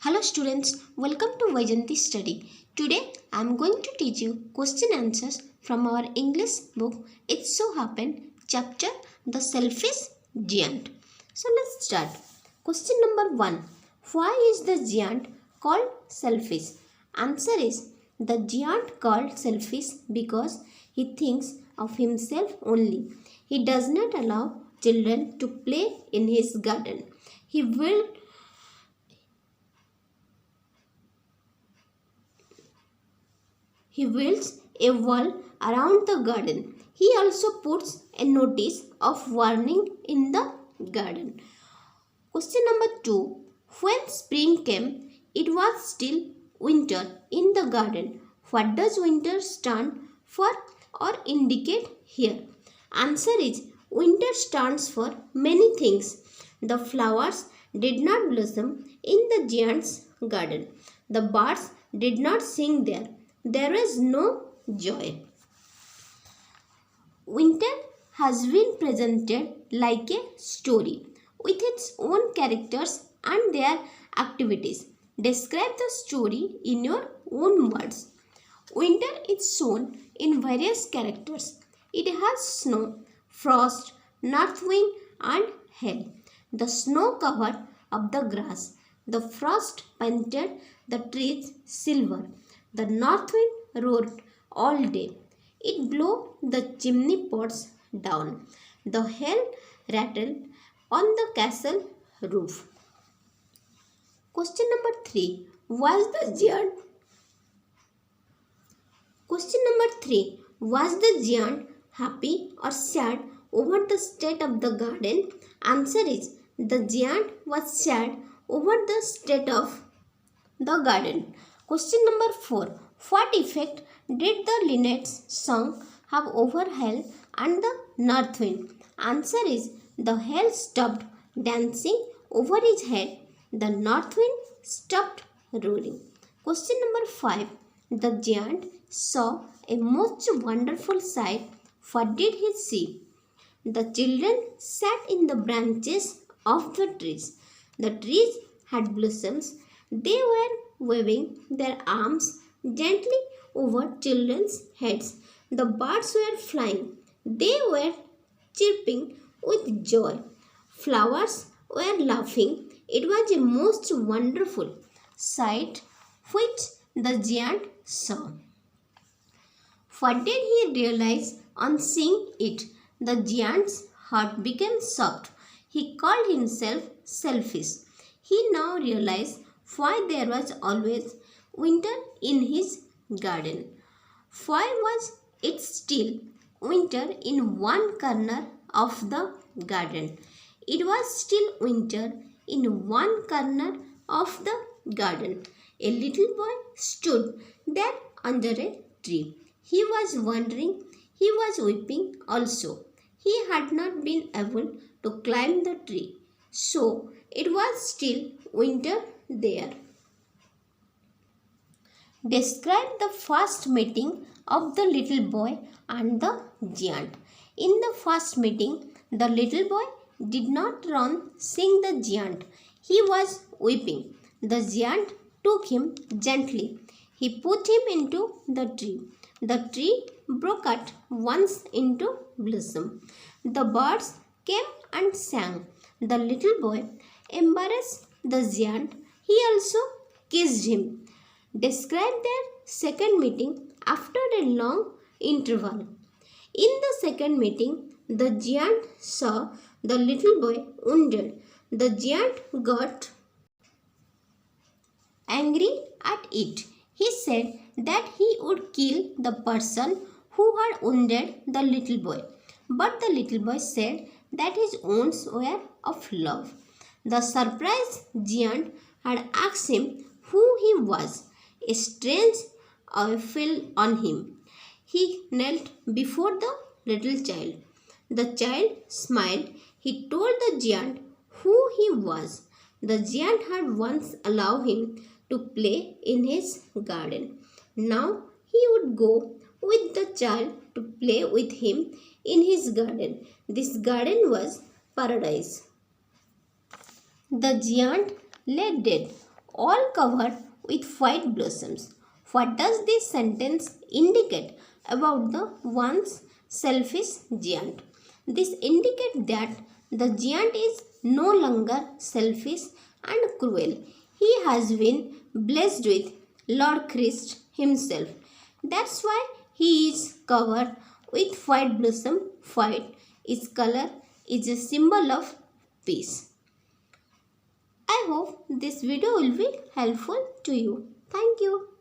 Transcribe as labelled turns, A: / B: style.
A: Hello students, welcome to Vajanti Study. Today I am going to teach you question answers from our English book It So Happened chapter The Selfish Giant. So let's start. Question number 1. Why is the giant called selfish? Answer is the giant called selfish because he thinks of himself only. He does not allow children to play in his garden. He builds a wall around the garden. He also puts a notice of warning in the garden. Question number 2. When spring came, it was still winter in the garden. What does winter stand for or indicate here? Answer is winter stands for many things. The flowers did not blossom in the giant's garden. The birds did not sing there. There is no joy. Winter has been presented like a story with its own characters and their activities. Describe the story in your own words. Winter is shown in various characters. It has snow, frost, north wind and hail. The snow covered up the grass. The frost painted the trees silver. The north wind roared all day. It blew the chimney pots down. The hail rattled on the castle roof. Question number 3. Was the giant happy or sad over the state of the garden? Answer is the giant was sad over the state of the garden. Question number 4. What effect did the linnet's song have over hail and the north wind? Answer is the hail stopped dancing over his head. The north wind stopped roaring. Question number 5. The giant saw a most wonderful sight. What did he see? The children sat in the branches of the trees. The trees had blossoms. They were waving their arms gently over children's heads. The birds were flying. They were chirping with joy. Flowers were laughing. It was a most wonderful sight which the giant saw. What did he realize on seeing it? The giant's heart became soft. He called himself selfish. He now realized why there was always winter in his garden. Why was it still winter in one corner of the garden? It was still winter in one corner of the garden. A little boy stood there under a tree. He was wondering, he was weeping also. He had not been able to climb the tree, so it was still winter there. Describe the first meeting of the little boy and the giant. In the first meeting, the little boy did not run seeing the giant. He was weeping. The giant took him gently. He put him into the tree. The tree broke at once into blossom. The birds came and sang. The little boy embraced the giant. He also kissed him. Describe their second meeting after a long interval. In the second meeting, the giant saw the little boy wounded. The giant got angry at it. He said that he would kill the person who had wounded the little boy. But the little boy said that his wounds were of love. The surprised giant had asked him who he was. A strange awe fell on him. He knelt before the little child. The child smiled. He told the giant who he was. The giant had once allowed him to play in his garden. Now he would go with the child to play with him in his garden. This garden was paradise. The giant lay dead all covered with white blossoms. What does this sentence indicate about the once selfish giant? This indicates that the giant is no longer selfish and cruel. He has been blessed with Lord Christ himself. That's why he is covered with white blossom. White is color is a symbol of peace. I hope this video will be helpful to you. Thank you.